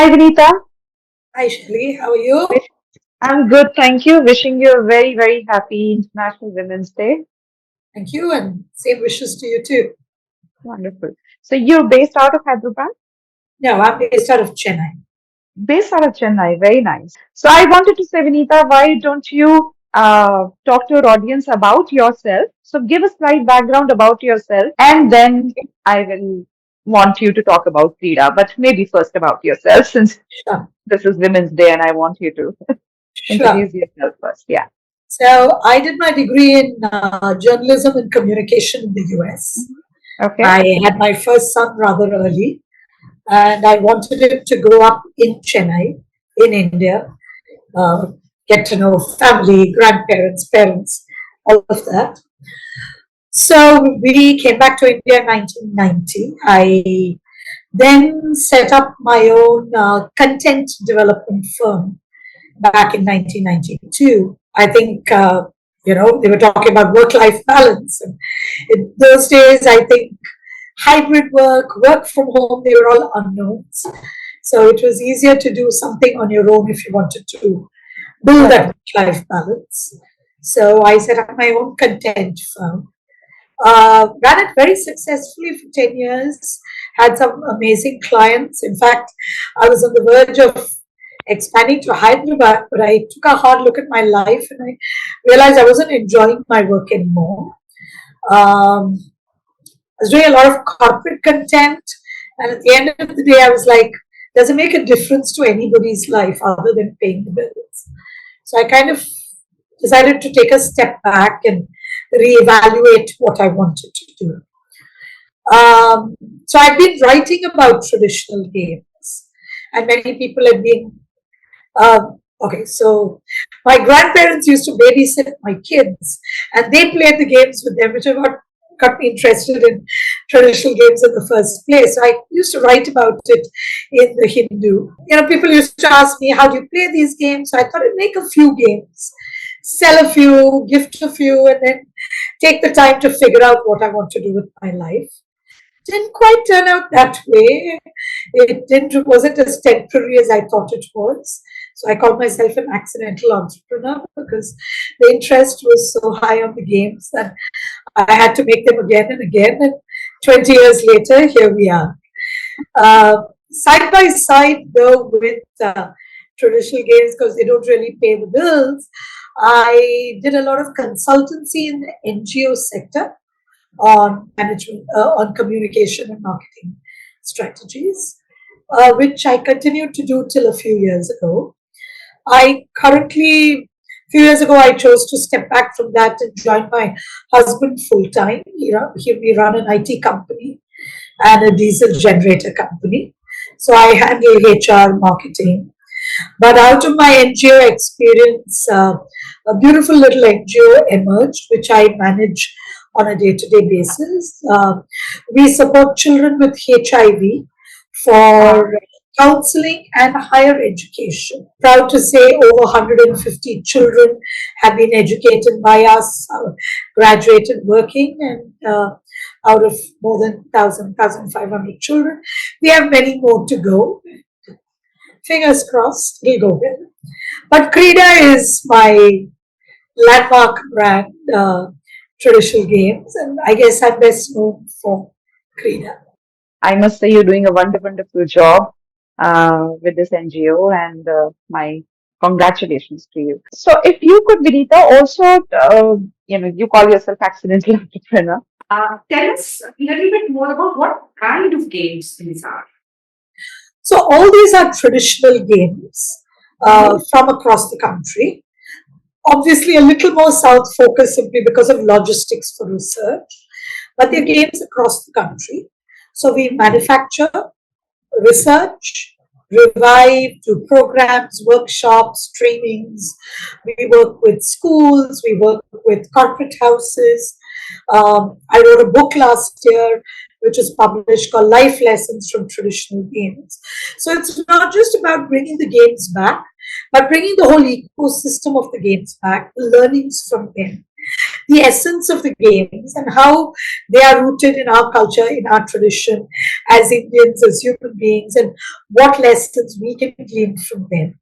Hi, Vinita. Hi, Shelly. How are you? I'm good, thank you. Wishing you a very, very happy International Women's Day. Thank you, and same wishes to you too. Wonderful. So you're based out of Hyderabad? No, I'm based out of Chennai. Based out of Chennai. Very nice. So I wanted to say, Vinita, why don't you talk to our audience about yourself? So give a slight background about yourself, and then I will want you to talk about Kreeda, but maybe first about yourself, since Sure, this is Women's Day, and I want you to sure. introduce yourself first. Yeah. So I did my degree in journalism and communication in the US. Mhm. Okay. I had my first son rather early, and I wanted him to grow up in Chennai, in India, uh, get to know family, grandparents, parents, all of that. So we came back to India in 1990. I then set up my own content development firm back in 1992. I think, they were talking about work life balance. And in those days, I think hybrid work, work from home, they were all unknowns. So it was easier to do something on your own if you wanted to build that Correct. work life balance. So I set up my own content firm. Ran it very successfully for 10 years, had some amazing clients. In fact, I was on the verge of expanding to Hyderabad, but I took a hard look at my life and I realized I wasn't enjoying my work anymore. Um, I was doing a lot of corporate content, and at the end of the day, I was like, does it make a difference to anybody's life other than paying the bills? So I kind of decided to take a step back and reevaluate what I wanted to do. So I've been writing about traditional games, and many people have been. Okay, so my grandparents used to babysit my kids, and they played the games with them, which is what got me interested in traditional games in the first place. So I used to write about it in the Hindu. People used to ask me, how do you play these games? So I thought I'd make a few games, sell a few, gift a few, and then take the time to figure out what I want to do with my life. Didn't quite turn out that way. It wasn't as temporary as I thought it was. So I called myself an accidental entrepreneur because the interest was so high on the games that I had to make them again and again. And 20 years later, here we are. Side by side, though, with traditional games, because they don't really pay the bills, I did a lot of consultancy in the NGO sector on management, on communication and marketing strategies, which I continued to do till a few years ago. A few years ago, I chose to step back from that and join my husband full time. We run an IT company and a diesel generator company. So I handle HR, marketing. But out of my NGO experience, a beautiful little NGO emerged, which I manage on a day to day basis. We support children with HIV Wow. for counseling and higher education. Proud to say over 150 children have been educated by us, graduated working, and out of more than 1,500 children, we have many more to go. Fingers crossed, it'll go well. But Kreeda is my landmark brand, traditional games, and I guess I'm best known for Kreeda. I must say you're doing a wonderful job with this NGO, and my congratulations to you. So, if you could, Vinita, also, you call yourself accidental entrepreneur. Tell us a little bit more about what kind of games these are. So all these are traditional games from across the country. Obviously, a little more south focused simply because of logistics for research, but they're games across the country. So we manufacture, research, revive, do programs, workshops, trainings. We work with schools, we work with corporate houses. I wrote a book last year which was published called Life Lessons from Traditional Games. So it's not just about bringing the games back, but bringing the whole ecosystem of the games back, the learnings from them. the essence of the games and how they are rooted in our culture, in our tradition as Indians, as human beings, and what lessons we can glean from them.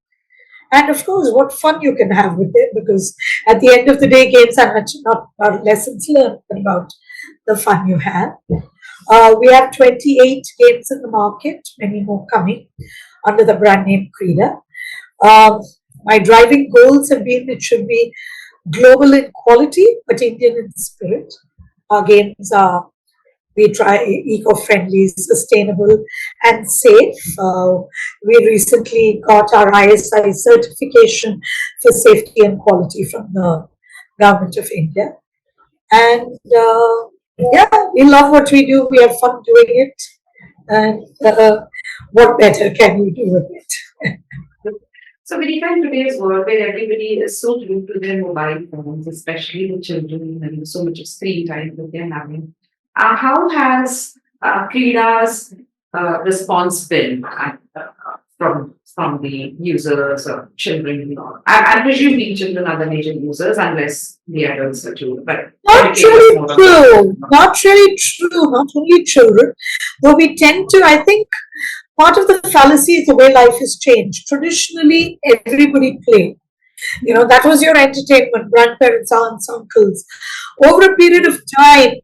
And of course, what fun you can have with it, because at the end of the day, games are not about lessons learned, but about the fun you have. We have 28 games in the market, many more coming under the brand name Kreeda. Um, my driving goals have been it should be global in quality, but Indian in spirit. Our games are, we try eco-friendly, sustainable, and safe. We recently got our ISI certification for safety and quality from the Government of India. And yeah, we love what we do. We have fun doing it. And what better can you do with it? So, Vinita, in today's world where everybody is so glued to their mobile phones, especially the children, and so much of screen time that they're having, how has Kreeda's response been from the users or children? I presume the children are the major users, unless the adults are too. But Not really true. Not really true. Not only children, though we tend to. I think part of the fallacy is the way life has changed. Traditionally, everybody played. That was your entertainment. Grandparents, aunts, uncles. Over a period of time,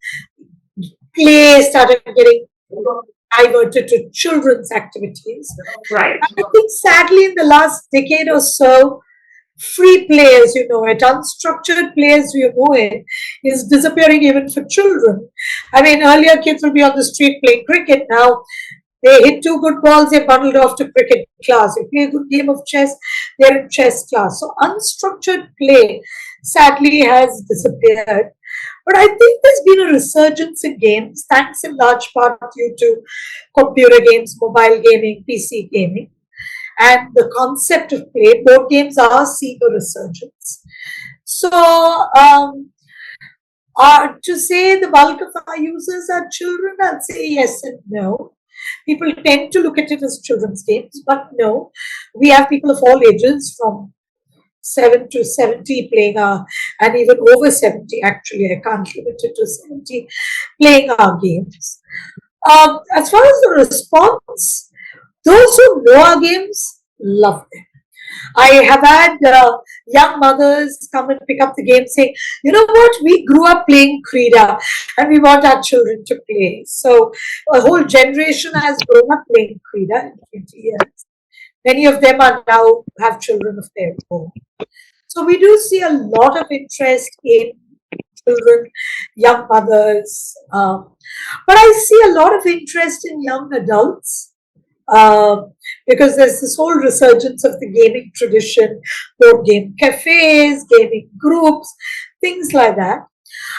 play started getting diverted to children's activities. Right. And I think sadly in the last decade or so, free play as you know it, unstructured play as you know it, is disappearing even for children. I mean, earlier kids would be on the street playing cricket. Now they hit two good balls, they're bundled off to cricket class. They play a good game of chess, they're in chess class. So unstructured play sadly has disappeared. But I think there's been a resurgence in games, thanks in large part due to computer games, mobile gaming, PC gaming. And the concept of play, board games are seeing a resurgence. So, to say the bulk of our users are children, I'd say yes and no. People tend to look at it as children's games, but no. We have people of all ages from 7 to 70 playing and even over 70 actually, I can't limit it to 70, playing our games. As far as the response, those who know our games love them. I have had young mothers come and pick up the game saying, you know what, we grew up playing Kreeda and we want our children to play. So a whole generation has grown up playing Kreeda in 20 years. Many of them are now have children of their own. So we do see a lot of interest in children, young mothers, but I see a lot of interest in young adults. Because there's this whole resurgence of the gaming tradition, board game cafes, gaming groups, things like that.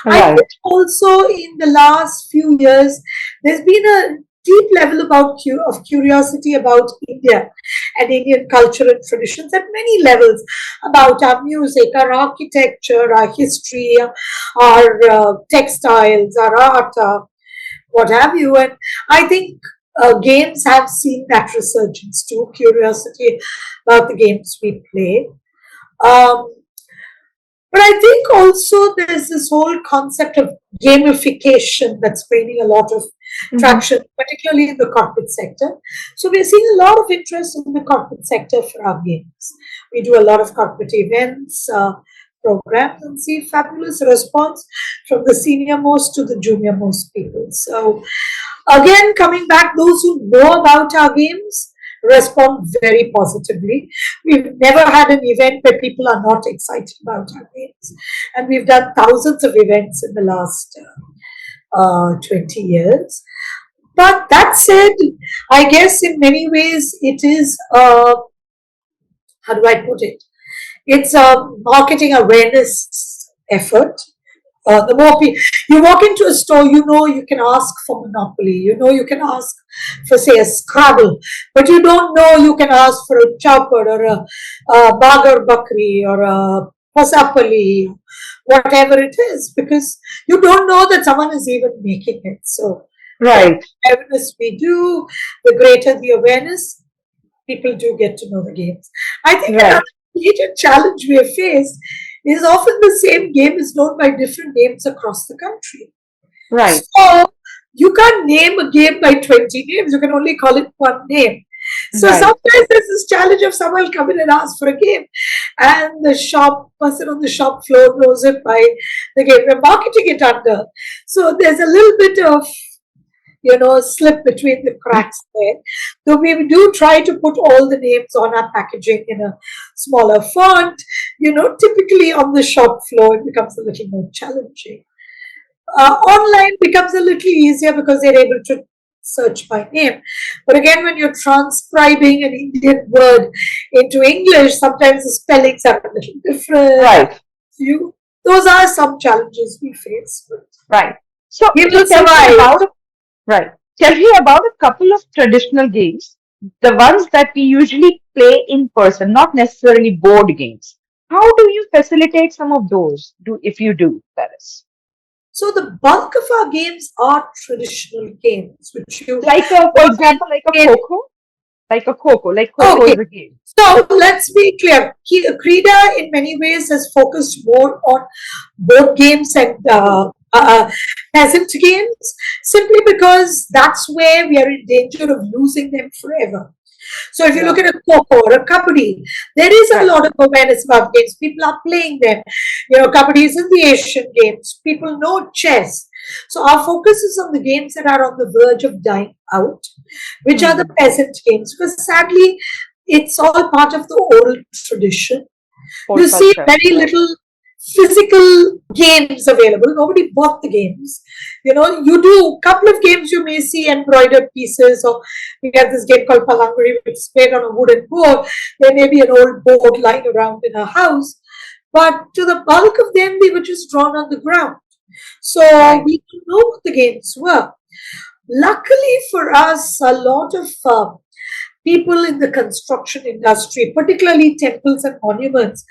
Right. I think also in the last few years, there's been a deep level of curiosity about India and Indian culture and traditions at many levels, about our music, our architecture, our history, our textiles, our art, what have you. And I think games have seen that resurgence too, curiosity about the games we play. But I think also there's this whole concept of gamification that's gaining a lot of traction, particularly in the corporate sector. So we're seeing a lot of interest in the corporate sector for our games. We do a lot of corporate events, programs, and see fabulous response from the senior most to the junior most people. So again, coming back, those who know about our games respond very positively. We've never had an event where people are not excited about our games. And we've done thousands of events in the last 20 years. But that said, I guess in many ways it is, how do I put it? It's a marketing awareness effort. The more people, you walk into a store, you know you can ask for Monopoly, you know you can ask for, say, a Scrabble, but you don't know you can ask for a Chowpad or a Bagar Bakri or a Pasapali, whatever it is, because you don't know that someone is even making it. So, right, the awareness we do, the greater the awareness, people do get to know the games. I think another major challenge we have faced is often the same game is known by different names across the country. Right. So you can't name a game by 20 names. You can only call it one name. So Right. sometimes there's this challenge of someone will come in and ask for a game, and the shop person on the shop floor knows it by the game we're marketing it under. So there's a little bit of slip between the cracks there. Though we do try to put all the names on our packaging in a smaller font, typically on the shop floor it becomes a little more challenging. Online becomes a little easier because they're able to search by name. But again, when you're transcribing an Indian word into English, sometimes the spellings are a little different. Right. Those are some challenges we face. Right. So We will tell me survive. about right. Tell me about a couple of traditional games, the ones that we usually play in person, not necessarily board games. How do you facilitate some of those? If you do, that is. So the bulk of our games are traditional games, which you for example, like a Coco. Like Coco Okay. is a game. So let's be clear. Kreeda, in many ways, has focused more on board games and peasant games, simply because that's where we are in danger of losing them forever. So if you look at a Coco or a Kabaddi, there is a lot of awareness about games. People are playing them. Kabaddi is in the Asian games. People know chess. So our focus is on the games that are on the verge of dying out, which are the peasant games, because sadly, it's all part of the oral tradition. You see very little physical games available. Nobody bought the games. You do a couple of games, you may see embroidered pieces, or we have this game called Palanguri, which is played on a wooden board. There may be an old board lying around in a house, but to the bulk of them, they were just drawn on the ground. So we didn't know what the games were. Luckily for us, a lot of people in the construction industry, particularly temples and monuments,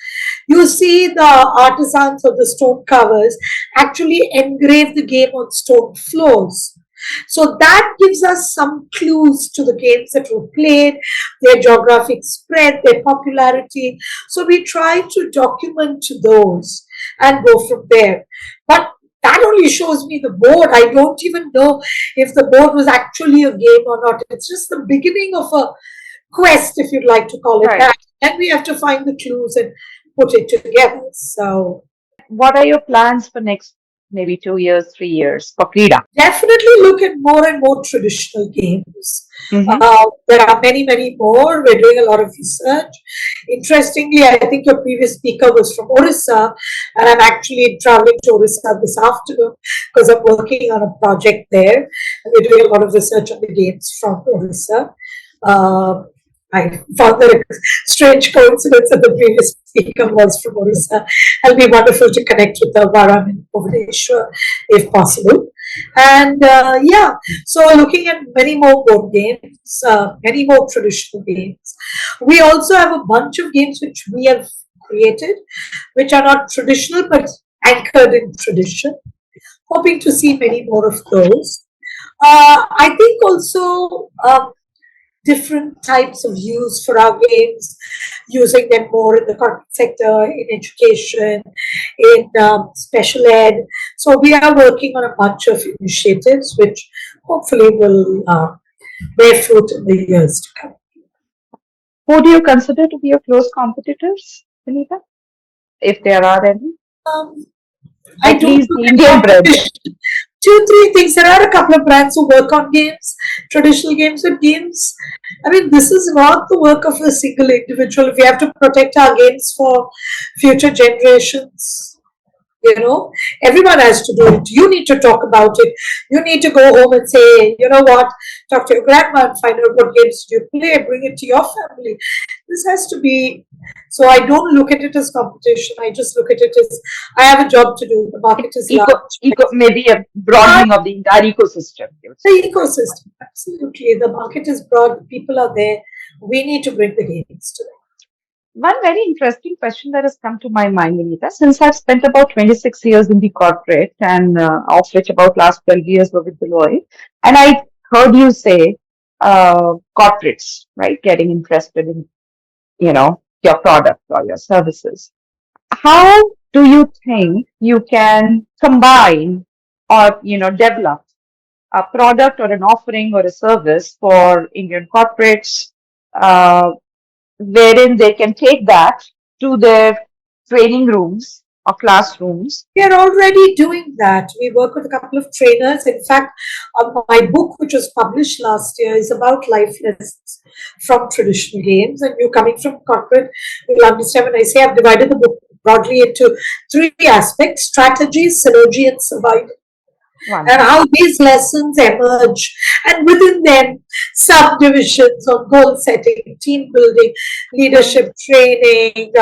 you see the artisans of the stone carvers actually engrave the game on stone floors. So that gives us some clues to the games that were played, their geographic spread, their popularity. So we try to document those and go from there. But that only shows me the board. I don't even know if the board was actually a game or not. It's just the beginning of a quest, if you'd like to call it that. And we have to find the clues and put it together. So, what are your plans for next maybe 2 years, 3 years for Kreeda? Definitely look at more and more traditional games. There are many, many more. We're doing a lot of research. Interestingly, I think your previous speaker was from Orissa, and I'm actually traveling to Orissa this afternoon because I'm working on a project there. And we're doing a lot of research on the games from Orissa. I found that a strange coincidence that the previous speaker was from Orissa. It'll be wonderful to connect with the Varam in Bhubaneswar if possible. And so looking at many more board games, many more traditional games. We also have a bunch of games which we have created, which are not traditional but anchored in tradition. Hoping to see many more of those. I think also different types of use for our games, using them more in the corporate sector, in education, in special ed. So we are working on a bunch of initiatives which hopefully will bear fruit in the years to come. Who do you consider to be your close competitors, Vinita? If there are any? At least the Indian brands. 2-3 things. There are a couple of brands who work on games, traditional games, but games. I mean, this is not the work of a single individual. We have to protect our games for future generations. Everyone has to do it. You need to talk about it. You need to go home and say, you know what, talk to your grandma and find out what games you play, bring it to your family. This has to be. So I don't look at it as competition. I just look at it as I have a job to do. The market is large. Maybe a broadening of the entire ecosystem. The ecosystem, absolutely. The market is broad. People are there. We need to bring the games to them. One very interesting question that has come to my mind, Vinita, since I've spent about 26 years in the corporate and of which about last 12 years were with Deloitte, and I heard you say corporates, right, getting interested in, your product or your services. How do you think you can combine or develop a product or an offering or a service for Indian corporates, uh, wherein they can take that to their training rooms or classrooms? We are already doing that. We work with a couple of trainers. In fact, my book, which was published last year, is about life lessons from traditional games. And you coming from corporate, you'll understand when I say I've divided the book broadly into three aspects: strategy, synergy, and survival, and Wonderful. how these lessons emerge, and within them subdivisions on goal setting, team building, leadership training,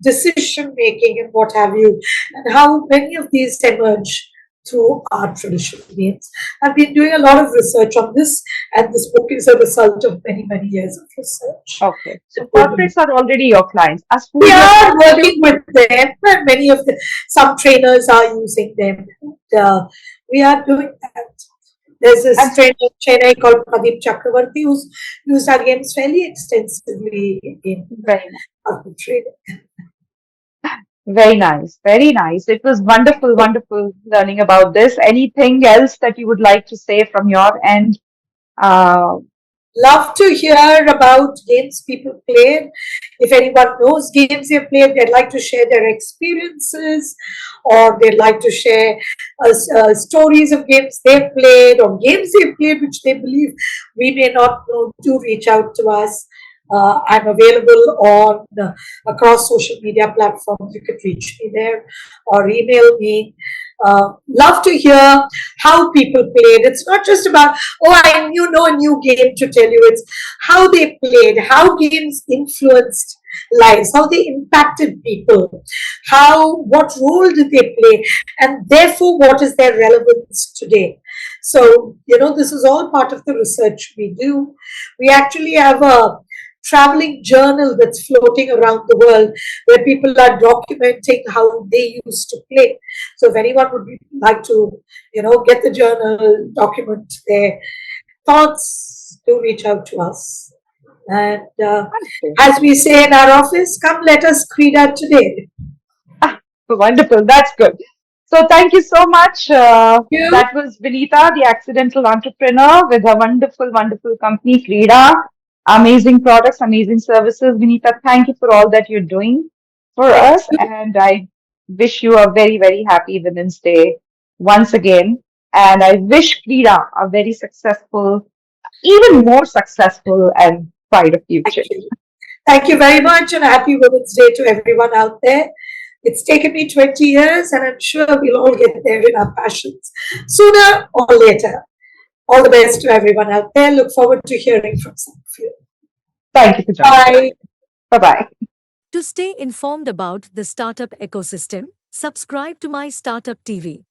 decision making, and what have you, and how many of these emerge through our traditional games. I've been doing a lot of research on this, and this book is a result of many years of research. Okay. So corporates are already your clients. As who We is your are client working too? with them, and many of the some trainers are using them. And, we are doing that. There's this And trainer in Chennai called Pradeep Chakravarti who's used our games fairly extensively in very corporate training. Very nice, very nice. It was wonderful, wonderful learning about this. Anything else that you would like to say from your end? Uh, Love to hear about games people played. If anyone knows games they've played, they'd like to share their experiences, or they'd like to share stories of games they've played or games they've played which they believe we may not know, do reach out to us. I'm available on across social media platforms. You could reach me there or email me. Love to hear how people played. It's not just about, oh, I know a new game to tell you. It's how they played, how games influenced lives, how they impacted people, what role did they play, and therefore what is their relevance today. So, this is all part of the research we do. We actually have a traveling journal that's floating around the world where people are documenting how they used to play. So if anyone would like to, get the journal, document their thoughts, do reach out to us. And okay. as we say in our office, come let us Kreeda today. Wonderful. That's good. So thank you so much. You, That was Vinita, the accidental entrepreneur with her wonderful, wonderful company, Kreeda. Amazing products, amazing services. Vinita, thank you for all that you're doing for thank us. you. And I wish you a very, very happy Women's Day once again. And I wish Kreeda a very successful, even more successful and brighter Thank future. you. Thank you very much, and happy Women's Day to everyone out there. It's taken me 20 years, and I'm sure we'll all get there in our passions sooner or later. All the best to everyone out there. Look forward to hearing from some of you. Thank you for joining. Bye. Bye bye. To stay informed about the startup ecosystem, subscribe to My Startup TV.